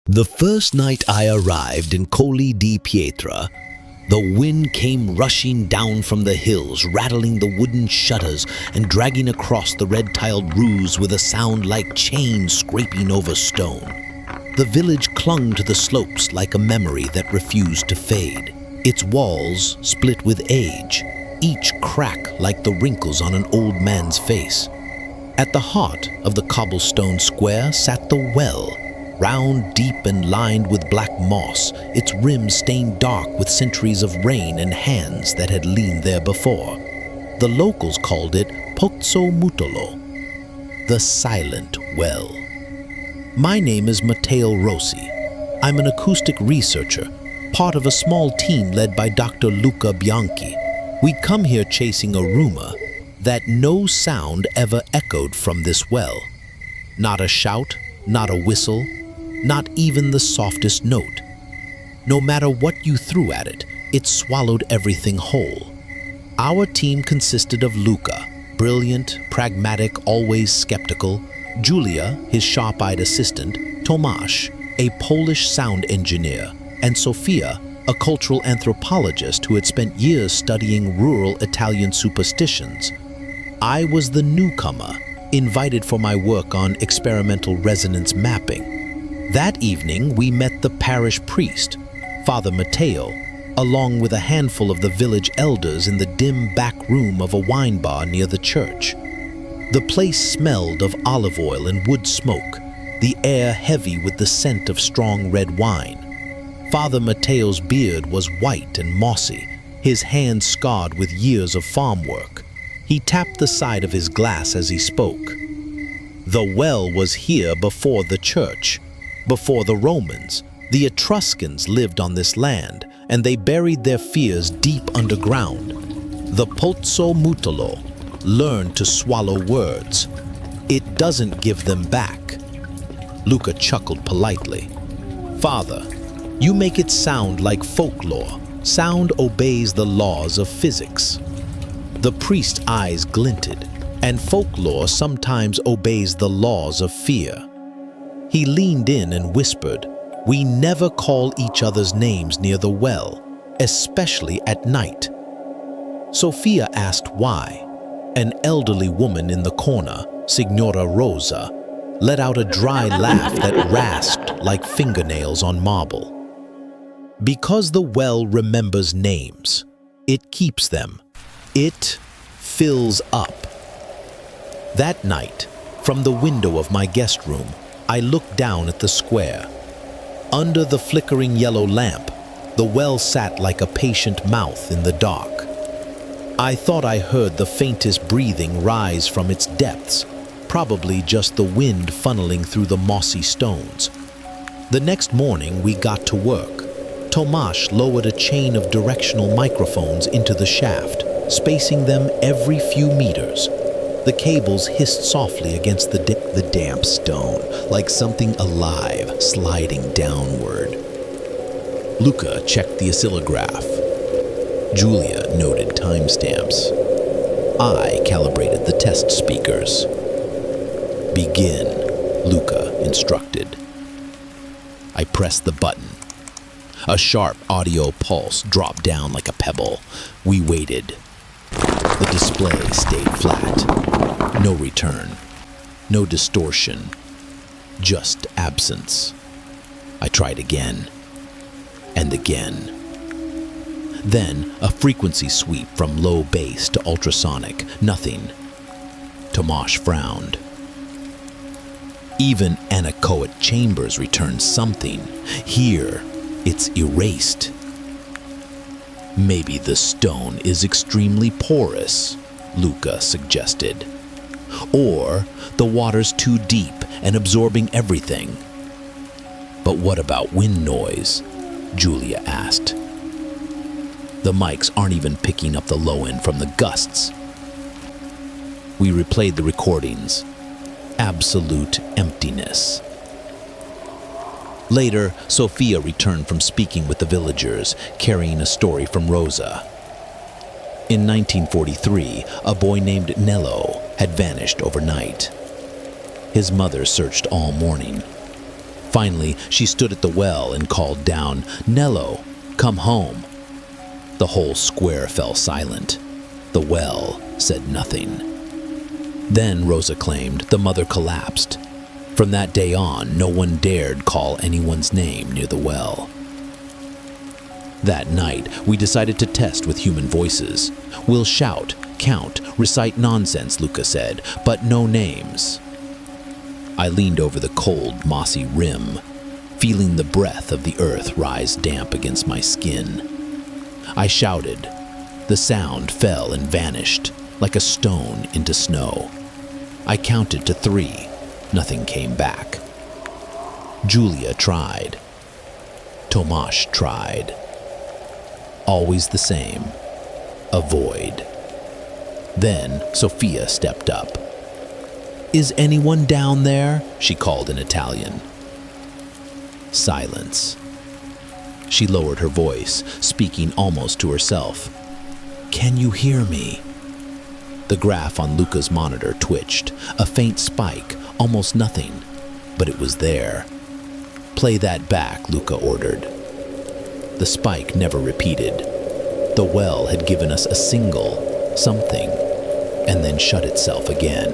The first night I arrived in Colli di Pietra, the wind came rushing down from the hills, rattling the wooden shutters and dragging across the red-tiled roofs with a sound like chains scraping over stone. The village clung to the slopes like a memory that refused to fade. Its walls split with age, each crack like the wrinkles on an old man's face. At the heart of the cobblestone square sat the well, round, deep, and lined with black moss, its rim stained dark with centuries of rain and hands that had leaned there before. The locals called it Pozzo Muto, the silent well. My name is Matteo Rossi. I'm an acoustic researcher, part of a small team led by Dr. Luca Bianchi. We'd come here chasing a rumor that no sound ever echoed from this well. Not a shout, not a whistle, not even the softest note. No matter what you threw at it, it swallowed everything whole. Our team consisted of Luca, brilliant, pragmatic, always skeptical, Julia, his sharp-eyed assistant, Tomasz, a Polish sound engineer, and Sofia, a cultural anthropologist who had spent years studying rural Italian superstitions. I was the newcomer, invited for my work on experimental resonance mapping. That evening, we met the parish priest, Father Matteo, along with a handful of the village elders in the dim back room of a wine bar near the church. The place smelled of olive oil and wood smoke, the air heavy with the scent of strong red wine. Father Matteo's beard was white and mossy, his hands scarred with years of farm work. He tapped the side of his glass as he spoke. The well was here before the church. Before the Romans, the Etruscans lived on this land, and they buried their fears deep underground. The Pozzo Muto learned to swallow words. It doesn't give them back. Luca chuckled politely. Father, you make it sound like folklore. Sound obeys the laws of physics. The priest's eyes glinted, and folklore sometimes obeys the laws of fear. He leaned in and whispered, "We never call each other's names near the well, especially at night." Sophia asked why. An elderly woman in the corner, Signora Rosa, let out a dry laugh that rasped like fingernails on marble. Because the well remembers names. It keeps them. It fills up. That night, from the window of my guest room, I looked down at the square. Under the flickering yellow lamp, the well sat like a patient mouth in the dark. I thought I heard the faintest breathing rise from its depths, probably just the wind funneling through the mossy stones. The next morning, we got to work. Tomasz lowered a chain of directional microphones into the shaft, spacing them every few meters. The cables hissed softly against the damp stone, like something alive sliding downward. Luca checked the oscillograph. Julia noted timestamps. I calibrated the test speakers. Begin, Luca instructed. I pressed the button. A sharp audio pulse dropped down like a pebble. We waited. The display stayed flat. No return. No distortion. Just absence. I tried again. And again. Then a frequency sweep from low bass to ultrasonic. Nothing. Tomasz frowned. Even anechoic chambers return something. Here, it's erased. Maybe the stone is extremely porous, Luca suggested. Or the water's too deep and absorbing everything. But what about wind noise? Julia asked. The mics aren't even picking up the low end from the gusts. We replayed the recordings. Absolute emptiness. Later, Sophia returned from speaking with the villagers, carrying a story from Rosa. In 1943, a boy named Nello had vanished overnight. His mother searched all morning. Finally, she stood at the well and called down, "Nello, come home." The whole square fell silent. The well said nothing. Then, Rosa claimed, the mother collapsed. From that day on, no one dared call anyone's name near the well. That night, we decided to test with human voices. "We'll shout, count, recite nonsense," Luca said, "but no names." I leaned over the cold, mossy rim, feeling the breath of the earth rise damp against my skin. I shouted. The sound fell and vanished, like a stone into snow. I counted to 3. Nothing came back. Julia tried. Tomasz tried. Always the same. A void. Then Sophia stepped up. "Is anyone down there?" she called in Italian. Silence. She lowered her voice, speaking almost to herself. "Can you hear me?" The graph on Luca's monitor twitched, a faint spike, almost nothing, but it was there. "Play that back," Luca ordered. The spike never repeated. The well had given us a single something, and then shut itself again.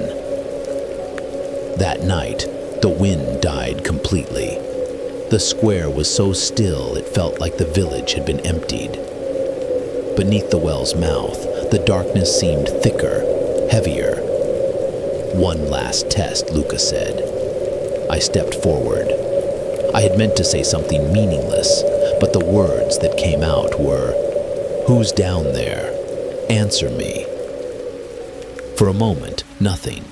That night, the wind died completely. The square was so still it felt like the village had been emptied. Beneath the well's mouth, the darkness seemed thicker, heavier. "One last test," Luca said. I stepped forward. I had meant to say something meaningless, but the words that came out were, "Who's down there? Answer me." For a moment, nothing.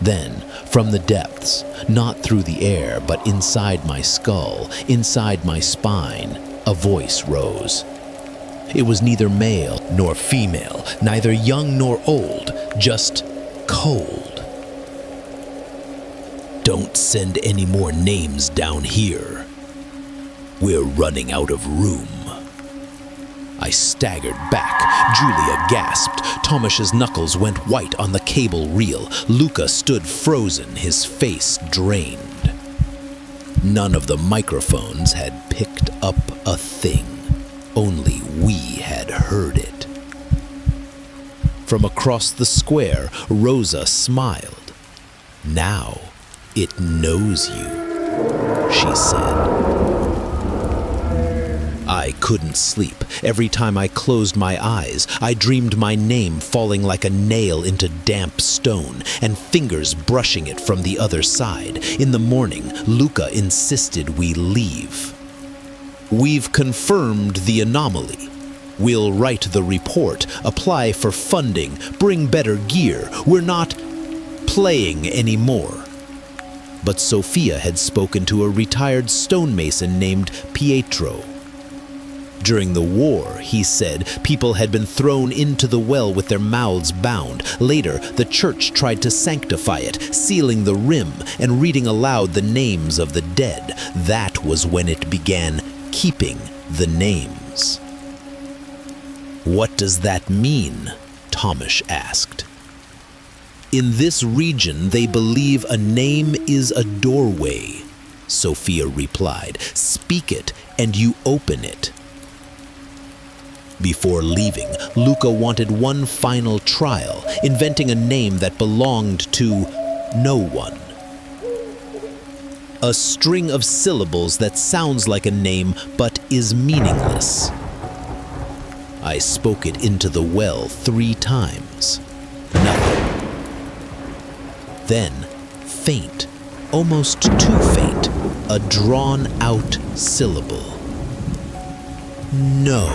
Then, from the depths, not through the air, but inside my skull, inside my spine, a voice rose. It was neither male nor female, neither young nor old, just cold. "Don't send any more names down here. We're running out of room." I staggered back. Julia gasped. Tomasz's knuckles went white on the cable reel. Luca stood frozen, his face drained. None of the microphones had picked up a thing. Only we had heard it. From across the square, Rosa smiled. "Now it knows you," she said. I couldn't sleep. Every time I closed my eyes, I dreamed my name falling like a nail into damp stone and fingers brushing it from the other side. In the morning, Luca insisted we leave. "We've confirmed the anomaly. We'll write the report, apply for funding, bring better gear. We're not playing anymore." But Sophia had spoken to a retired stonemason named Pietro. During the war, he said, people had been thrown into the well with their mouths bound. Later, the church tried to sanctify it, sealing the rim and reading aloud the names of the dead. That was when it began keeping the names. "What does that mean?" Tomasz asked. "In this region, they believe a name is a doorway," Sophia replied. "Speak it, and you open it." Before leaving, Luca wanted one final trial, inventing a name that belonged to no one. A string of syllables that sounds like a name but is meaningless. I spoke it into the well 3 times. Nothing. Then, faint, almost too faint, a drawn-out syllable. "No."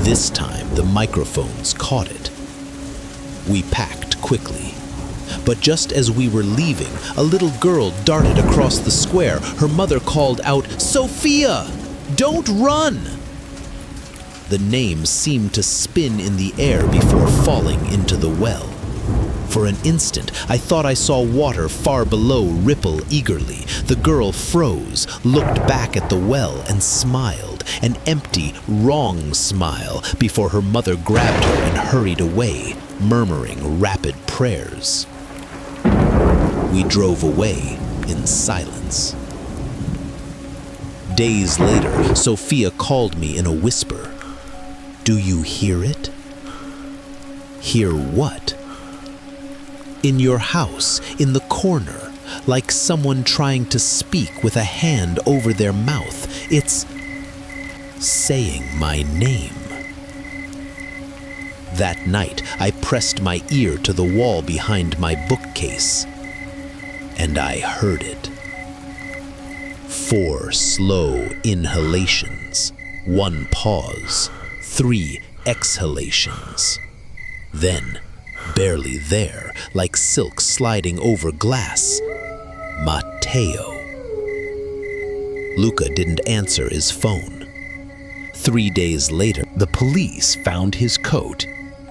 This time, the microphones caught it. We packed quickly. But just as we were leaving, a little girl darted across the square. Her mother called out, "Sophia! Don't run!" The name seemed to spin in the air before falling into the well. For an instant, I thought I saw water far below ripple eagerly. The girl froze, looked back at the well, and smiled, an empty, wrong smile, before her mother grabbed her and hurried away, murmuring rapid prayers. We drove away in silence. Days later, Sophia called me in a whisper. "Do you hear it?" "Hear what?" "In your house, in the corner, like someone trying to speak with a hand over their mouth. It's saying my name." That night, I pressed my ear to the wall behind my bookcase, and I heard it. 4 slow inhalations, 1 pause, 3 exhalations. Then, barely there, like silk sliding over glass, Matteo. Luca didn't answer his phone. 3 days later, the police found his coat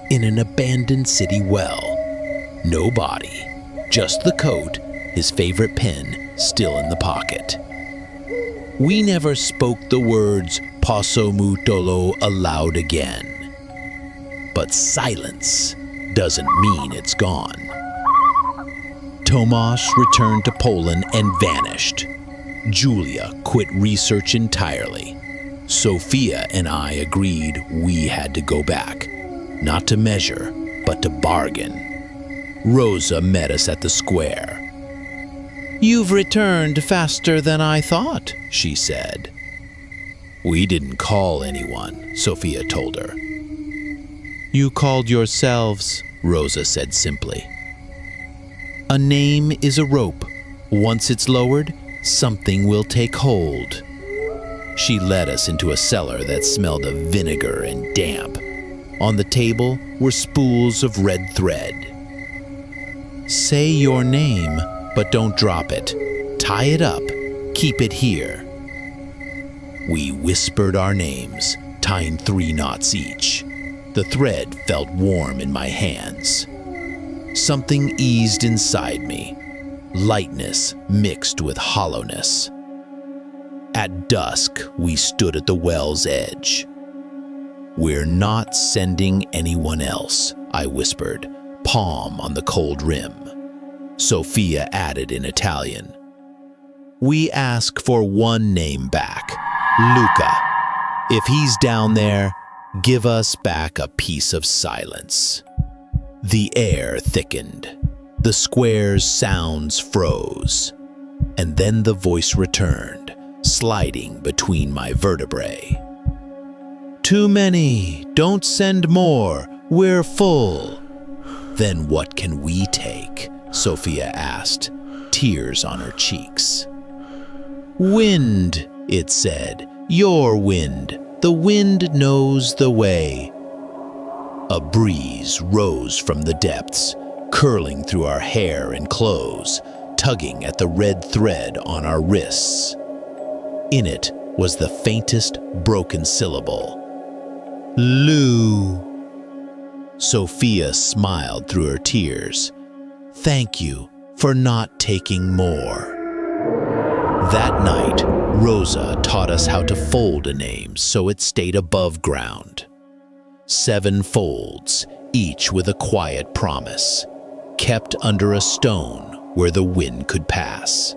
in an abandoned city well. No body, just the coat, his favorite pen still in the pocket. We never spoke the words Pozzo Muto aloud again. But silence doesn't mean it's gone. Tomasz returned to Poland and vanished. Julia quit research entirely. Sophia and I agreed we had to go back, not to measure, but to bargain. Rosa met us at the square. "You've returned faster than I thought," she said. "We didn't call anyone," Sophia told her. "You called yourselves," Rosa said simply. "A name is a rope. Once it's lowered, something will take hold." She led us into a cellar that smelled of vinegar and damp. On the table were spools of red thread. "Say your name, but don't drop it. Tie it up. Keep it here." We whispered our names, tying 3 knots each. The thread felt warm in my hands. Something eased inside me, lightness mixed with hollowness. At dusk, we stood at the well's edge. "We're not sending anyone else," I whispered, palm on the cold rim. Sophia added in Italian, "We ask for one name back, Luca. If he's down there, give us back a piece of silence." The air thickened. The square's sounds froze. And then the voice returned, sliding between my vertebrae. "Too many. Don't send more. We're full." "Then what can we take?" Sophia asked, tears on her cheeks. "Wind," it said. "Your wind. The wind knows the way." A breeze rose from the depths, curling through our hair and clothes, tugging at the red thread on our wrists. In it was the faintest broken syllable. "Lou." Sophia smiled through her tears. "Thank you for not taking more." That night, Rosa taught us how to fold a name so it stayed above ground. 7 folds, each with a quiet promise, kept under a stone where the wind could pass.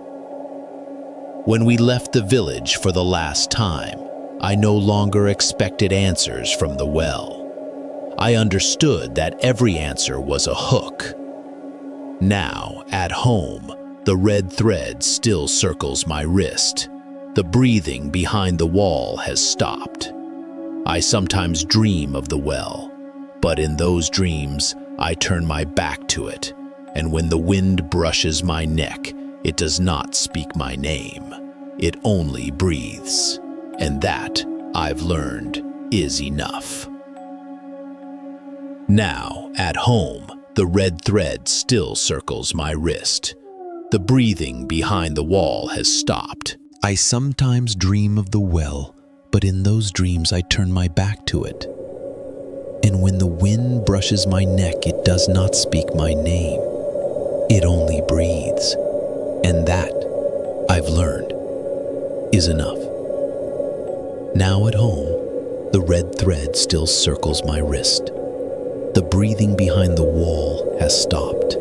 When we left the village for the last time, I no longer expected answers from the well. I understood that every answer was a hook. Now, at home, the red thread still circles my wrist. The breathing behind the wall has stopped. I sometimes dream of the well, but in those dreams, I turn my back to it, and when the wind brushes my neck, it does not speak my name. It only breathes, and that, I've learned, is enough. Now, at home, the red thread still circles my wrist. The breathing behind the wall has stopped. I sometimes dream of the well, but in those dreams I turn my back to it. And when the wind brushes my neck, it does not speak my name. It only breathes. And that, I've learned, is enough. Now at home, the red thread still circles my wrist. The breathing behind the wall has stopped.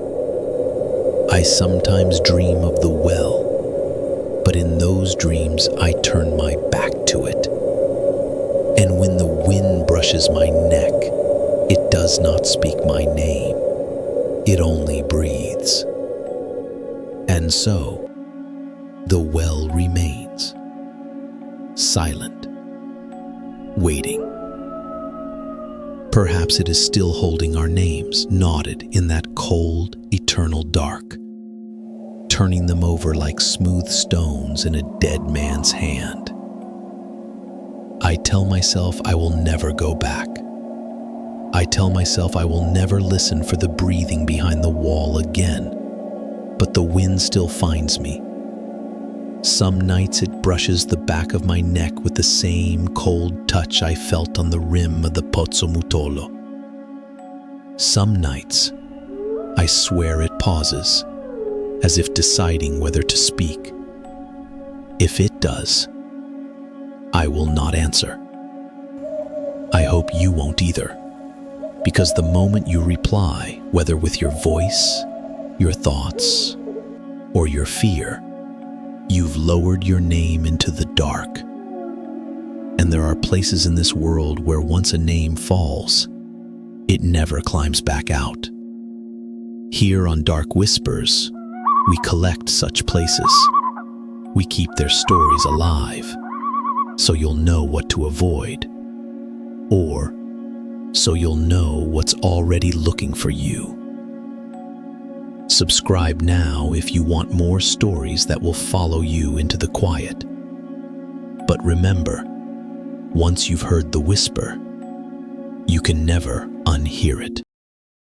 I sometimes dream of the well, those dreams, I turn my back to it. And when the wind brushes my neck, it does not speak my name. It only breathes. And so, the well remains, silent, waiting. Perhaps it is still holding our names, knotted in that cold, eternal dark, turning them over like smooth stones in a dead man's hand. I tell myself I will never go back. I tell myself I will never listen for the breathing behind the wall again, but the wind still finds me. Some nights it brushes the back of my neck with the same cold touch I felt on the rim of the Pozzo Muto. Some nights, I swear it pauses, as if deciding whether to speak. If it does, I will not answer. I hope you won't either, because the moment you reply, whether with your voice, your thoughts, or your fear, you've lowered your name into the dark. And there are places in this world where once a name falls, it never climbs back out. Here on Dark Whispers, we collect such places. We keep their stories alive, so you'll know what to avoid, or so you'll know what's already looking for you. Subscribe now if you want more stories that will follow you into the quiet. But remember, once you've heard the whisper, you can never unhear it.